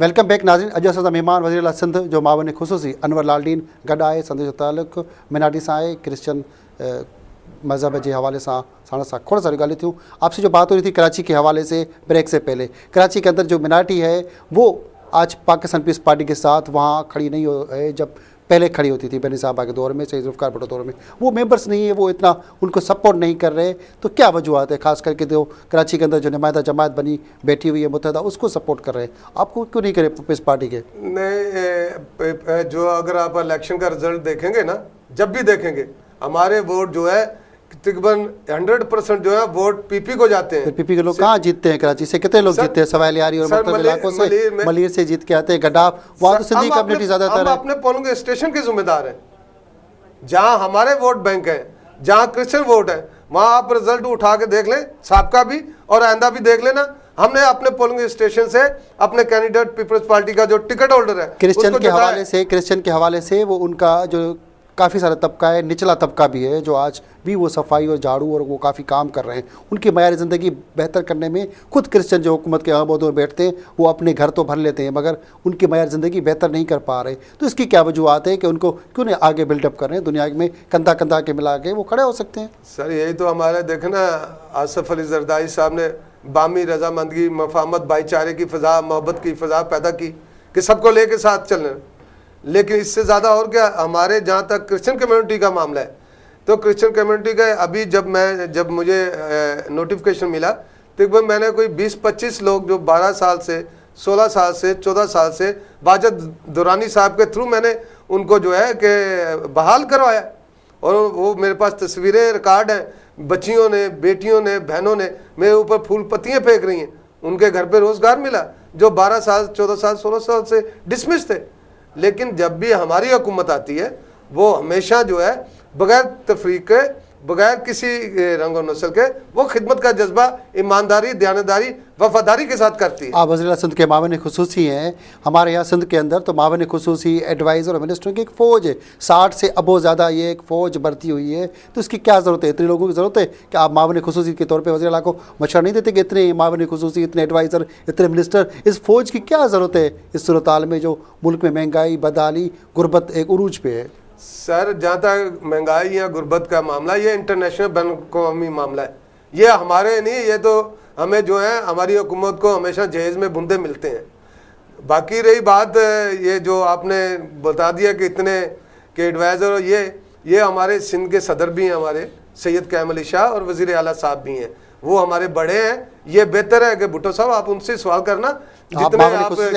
Welcome back नाज़रीन। अॼु असां मेहमान वज़ीर आला सिंध जो मावन ख़ुसूसी अनवर लालडीन गॾु आहे। संद जो तालुक़ मिनाटी सां आहे, क्रिश्चियन मज़हब के हवाले से साढ़े साथ थोड़ा सारी गाली थी। आपसे जो बात हो रही थी कराची के हवाले से, ब्रेक से पहले, कराची के अंदर जो मिनाटी है वो आज पाकिस्तान पीस पार्टी के साथ वहाँ खड़ी नहीं हो है जब पहले खड़ी होती थी बेनी साहबा के दौर में, सही जुल्फ़िकार भुट्टो दौर में। वो मेंबर्स नहीं है, वो इतना उनको सपोर्ट नहीं कर रहे। तो क्या वजूहत है, खास करके जो कराची के अंदर जो नुमाइंदा जमात बनी बैठी हुई है मुत्तहदा, उसको सपोर्ट कर रहे हैं, आपको क्यों नहीं करे पीस पार्टी के? नहीं, जो अगर आप इलेक्शन का रिजल्ट देखेंगे ना, जब भी देखेंगे हमारे वोट जो है तकरीबन 100% जो है वोट पीपी को जाते हैं। पीपी के लोग कहाँ जीतते हैं? कराची से कितने लोग जीतते हैं? सवाल यारी और मुख्तलिफ इलाकों से, मलीर से जीत के आते हैं, गड्डाफ, वहाँ तो सिंधी कम्युनिटी ज्यादातर है। अपने पोलिंग स्टेशन के जिम्मेदार हैं, जहाँ हमारे वोट बैंक है, जहाँ क्रिश्चियन वोट है, वहाँ आप रिजल्ट उठा के देख लें, साबका भी और आइंदा भी देख लेना। हमने अपने पोलिंग स्टेशन से अपने कैंडिडेट पीपल्स पार्टी का जो टिकट होल्डर है क्रिश्चियन के हवाले से वो उनका जो काफ़ी सारा तबका है, निचला तबका भी है, जो आज भी वो सफाई और झाड़ू और वो काफ़ी काम कर रहे हैं। उनकी मयार ज़िंदगी बेहतर करने में खुद क्रिश्चियन जो हुकूमत के अहम ओहदों में बैठते हैं वो अपने घर तो भर लेते हैं, मगर उनकी मयार ज़िंदगी बेहतर नहीं कर पा रहे। तो इसकी क्या वजूहत है कि उनको क्यों नहीं आगे बिल्डअप कर रहे हैं? दुनिया में कंधा कंधा के मिला के वो खड़े हो सकते हैं। सर यही तो हमारे देखना, आसिफ अली जरदारी साहब ने बामी रजामंदगी, मफाहमत, भाईचारे की फ़ज़ा, मोहब्बत की फ़ज़ा पैदा की कि सबको लेके साथ चलना। लेकिन इससे ज़्यादा और क्या, हमारे जहाँ तक क्रिश्चियन कम्युनिटी का मामला है, तो क्रिश्चियन कम्युनिटी का अभी जब मुझे नोटिफिकेशन मिला तो मैंने कोई 20-25 लोग जो 12 साल से, 16 साल से, 14 साल से वाजद दुरानी साहब के थ्रू मैंने उनको जो है कि बहाल करवाया। और वो मेरे पास तस्वीरें रिकॉर्ड हैं, बच्चियों ने, बेटियों ने, बहनों ने मेरे ऊपर फूल पत्तियाँ फेंक रही हैं। उनके घर पे रोज़गार मिला जो 12 साल, 14 साल, 16 साल से डिसमिस थे। लेकिन जब भी हमारी हुकूमत आती है वो हमेशा जो है बगैर तफरीक के, बगैर किसी रंग और नस्ल के, वो खिदमत का जज्बा ईमानदारी, दयानतदारी, वफादारी के साथ करती है। आप वज़ीर सिंध के मावन ख़ुसूसी हैं। हमारे यहाँ सिंध के अंदर तो मावन ख़ुसूसी, एडवाइज़र और मिनिस्टरों की एक फ़ौज है, 60 से अबो ज़्यादा ये एक फ़ौज भर्ती हुई है। तो इसकी क्या ज़रूरत है? इतने लोगों की ज़रूरत है कि आप मावन ख़ुसूसी के तौर पर वज़ीर आला को मशवरा नहीं देते कि इतने मावन ख़ुसूसी, इतने एडवाइज़र, इतने मिनिस्टर? इस फ़ौज की क्या ज़रूरत है इस सूरत हाल में जो मुल्क में महंगाई, बदहाली, गुरबत एक उरूज पे है? सर जहाँ तक महंगाई या गुर्बत का मामला, ये इंटरनेशनल बैन अवी मामला है, ये हमारे नहीं, ये तो हमें जो है हमारी हुकूमत को हमेशा जहेज़ में बूंदे मिलते हैं। बाकी रही बात ये जो आपने बता दिया कि इतने के एडवाइज़र, ये हमारे सिंध के सदर भी हैं, हमारे सैयद कैम अली शाह, और वज़ीर आला साहब भी हैं, वो हमारे बड़े हैं। ये बेहतर है कि भुट्टो साहब आप उनसे सवाल करना। जितने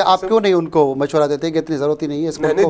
आप क्यों नहीं उनको मशवरा देते कि इतनी जरूरत ही नहीं है इसको? नहीं,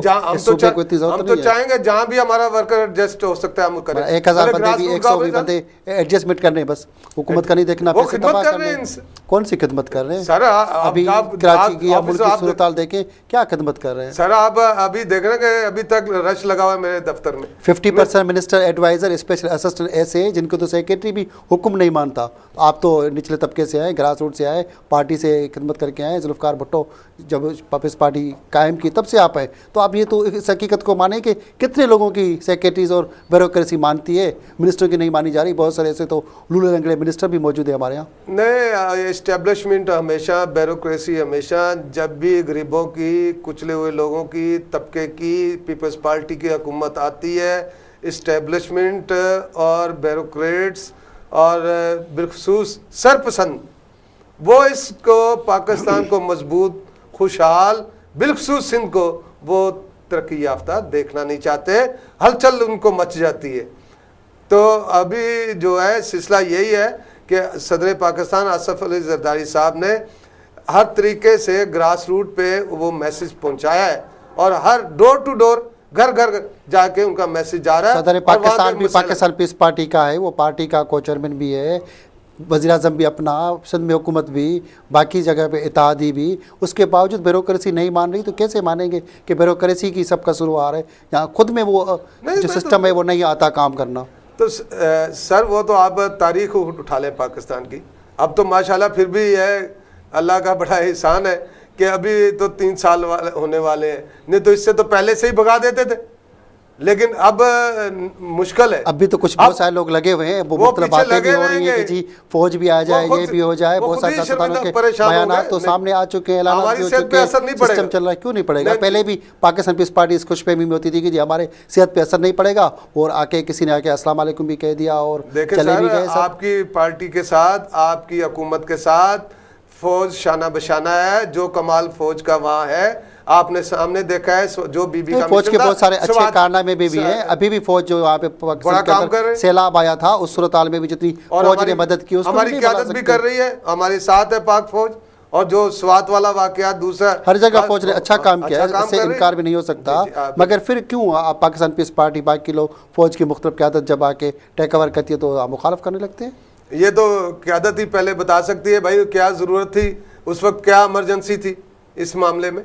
हम तो चाहेंगे जहाँ भी हमारा वर्कर एडजस्ट हो सकता है हम करें। 1000 बंदे भी, 100 भी बंदे एडजस्टमेंट करने, बस हुकूमत का नहीं देखना। वो खिदमत कर रहे हैं, कौन सी खिदमत कर रहे हैं सर? अभी कराची की या मुल्क की सूरत हाल देखें, क्या खिदमत कर रहे हैं सर? आप अभी देख रहे हैं कि अभी तक रश लगा हुआ है मेरे दफ्तर में। 50% मिनिस्टर, एडवाइजर, स्पेशल असिस्टेंट ऐसे हैं जिनको तो सेक्रेटरी भी हुक्म नहीं मानता। आप तो निचले तबके से आए, ग्रास रूट से आए, पार्टी से खिदमत करके आए। जुल्फ़िकार भुट्टो जब पीपल्स पार्टी कायम की तब से आप आए, तो आप ये तो इस हकीकत को माने कि कितने लोगों की सेक्रेटरीज और ब्यूरोक्रेसी मानती है, मिनिस्टरों की नहीं मानी जा रही। बहुत सारे ऐसे तो लूले रंगड़े मिनिस्टर भी मौजूद है हमारे यहाँ। नहीं, इस्टेब्लिशमेंट हमेशा, ब्यूरोक्रेसी हमेशा, जब भी गरीबों की, कुचले हुए लोगों की, तबके की पीपल्स पार्टी की हुकूमत आती है, इस्टेब्लिशमेंट और ब्यूरोक्रेट्स और बिलखसूस सरपसंद वो इसको, पाकिस्तान को मजबूत, खुशहाल, बिलखसूस सिंध को वो तरक्की याफ्ता देखना नहीं चाहते। हलचल उनको मच जाती है। तो अभी जो है सिलसिला यही है कि सदर पाकिस्तान आसिफ अली जरदारी साहब ने हर तरीके से ग्रास रूट पे वो मैसेज पहुंचाया है, और हर डोर टू डोर, घर घर जाके उनका मैसेज जा रहा है। सदर पाकिस्तान भी पाकिस्तान पीस पार्टी का है, वो पार्टी का को चेयरमैन भी है, वज़ीर आज़म भी अपना, सिंध में हुकूमत भी, बाकी जगह पे इत्तेहादी भी। उसके बावजूद ब्यूरोक्रेसी नहीं मान रही, तो कैसे मानेंगे कि ब्यूरोक्रेसी की सबका शुरुआत है? यहाँ खुद में वो जो सिस्टम है वो नहीं आता काम करना। तो सर वो तो आप तारीख उठा लें पाकिस्तान की, अब तो माशाल्लाह फिर भी है, अल्लाह का बड़ा एहसान है कि अभी तो 3 साल होने वाले हैं, नहीं तो इससे तो पहले से ही भगा देते थे। लेकिन अब मुश्किल है। अभी तो कुछ बहुत सारे लोग लगे हुए हैं, वो मतलब बातें भी हो रही हैं कि जी फौज भी आ जाए, ये भी हो जाए, बहुत सारे सियासतदानों के बयान तो सामने आ चुके हैं, ऐलान हो चुके हैं, सिस्टम चल रहा है, क्यों नहीं पड़ेगा? पहले भी पाकिस्तान पीस पार्टी इस खुशफहमी में होती थी कि जी हमारे सेहत पे असर नहीं पड़ेगा, और आके किसी ने आके अस्सलाम वालेकुम भी कह दिया और चले भी गए। आपकी पार्टी के साथ, आपकी हुकूमत के साथ फौज शाना बशाना है, जो कमाल फौज का वहाँ है आपने सामने देखा है। जो बीबी का फौज के बहुत सारे अच्छे कारनामे में भी हैं, अभी भी फौज जो वहाँ पे बड़ा काम कर रहे हैं। सैलाब आया था उस सूरत में भी जितनी फौज ने मदद की, उसको हमारी क़यादत भी कर रही है, हमारे साथ है पाक फौज। और जो स्वात वाला वाकया दूसरा, हर जगह फौज ने अच्छा काम किया है, इससे इनकार भी नहीं हो सकता। मगर फिर क्यों आप पाकिस्तान पीस पार्टी बाकी लोग फौज की मुख्तलिफ क़यादत जब आके टेक ओवर करती है तो आप मुखालफ करने लगते हैं? ये तो क़यादत ही पहले बता सकती है भाई क्या ज़रूरत थी उस वक्त, क्या इमरजेंसी थी इस मामले में।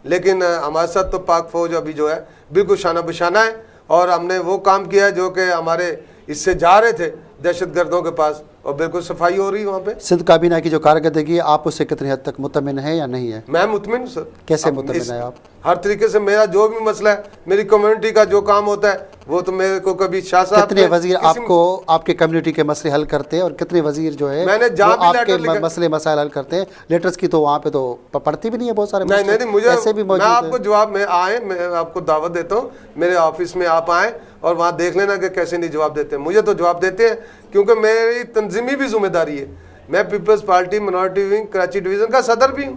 लेकिन हमारे साथ तो पाक फौज अभी जो है बिल्कुल शाना बशाना है, और हमने वो काम किया है जो कि हमारे इससे जा रहे थे दहशतगर्दों के पास, और बिल्कुल सफाई हो रही है वहाँ पे। सिंध काबीना की जो कारकर्दगी आप उससे कितनी हद तक मुतमिन है या नहीं है? मैं मुतमिन हूँ सर। कैसे मुतमिन है आप? हर तरीके से मेरा जो भी मसला है, मेरी कम्युनिटी का जो काम होता है वो तो मेरे को कभी शासन। कितने वजीर आपको आपके कम्युनिटी के मसले हल करते हैं और कितने वजीर जो है मैंने जहाँ भी आपके मसले मसाइल हल करते हैं? लेटर्स की तो वहाँ पे तो पड़ती भी नहीं है बहुत सारे। नहीं, मुझे ऐसे भी मैं आपको जवाब में आए, मैं आपको दावत देता हूँ मेरे ऑफिस में आप आए और वहाँ देख लेना कि कैसे नहीं जवाब देते। मुझे तो जवाब देते हैं क्योंकि मेरी तंजीमी भी जिम्मेदारी है। मैं People's Party minority wing Karachi division का सदर भी हूँ,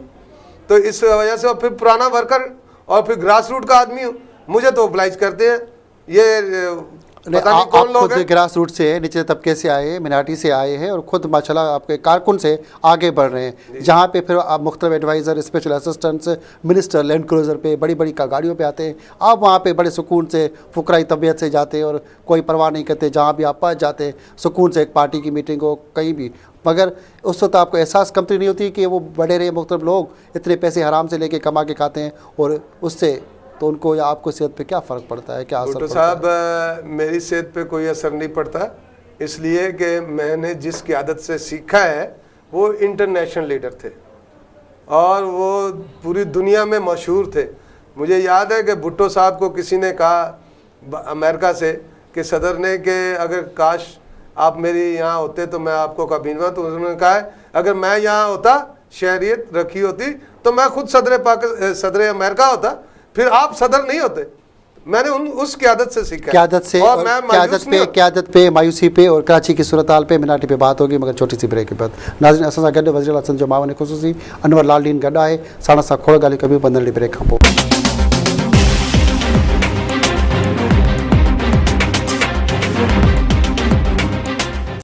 तो इस वजह से, और फिर पुराना वर्कर और फिर ग्रास रूट का आदमी हूँ, मुझे तो ओबलाइज करते हैं। ये पता नहीं कौन लोग हैं। ग्रास रूट से, निचले तबके से आए, मिनाटी से आए हैं और खुद माशाल्लाह आपके कारकुन से आगे बढ़ रहे हैं, जहाँ पे फिर आप मुख्तलिफ adviser, special assistants, minister Land Cruiser पे बड़ी बड़ी गाड़ियों पे आते हैं। आप वहाँ पे बड़े सुकून से, फुकराई तबीयत से जाते हैं और कोई परवाह नहीं करते, जहाँ भी आप पहुँच जाते हैं सुकून से, एक पार्टी की मीटिंग हो कहीं भी। मगर उस वक्त आपको एहसास कमती नहीं होती कि वो बड़े रहे मुख्तलिफ लोग इतने पैसे हराम से लेके कमा के खाते हैं, और उससे तो उनको या आपको सेहत पे क्या फ़र्क पड़ता है, क्या असर भुट्टो पड़ता है? साहब, मेरी सेहत पे कोई असर नहीं पड़ता, इसलिए कि मैंने जिस क़यादत से सीखा है वो इंटरनेशनल लीडर थे और वो पूरी दुनिया में मशहूर थे। मुझे याद है कि भुट्टो साहब को किसी ने कहा अमेरिका से कि सदर ने कि अगर काश आप मेरी यहाँ होते तो मैं आपको काबीना, तो उन्होंने कहा है अगर मैं यहाँ होता, शहरियत रखी होती, तो मैं खुद सदर अमेरिका होता, फिर आप सदर नहीं होते। मैंने उस क़यादत से सीखा, क़यादत से, और क़यादत पे मायूसी पे और कराची की सूरत हाल पे मिनाटी पे बात होगी, मगर छोटी सी ब्रेक के बाद। नाज़रीन, असां सां गॾु वज़ीर आला सिंध जो मावन ख़ुसूसी अनवर लालडीन गॾु आहे, साण सां खोड़ ॻाल्हियूं कबियूं 15 ब्रेक खां पोइ।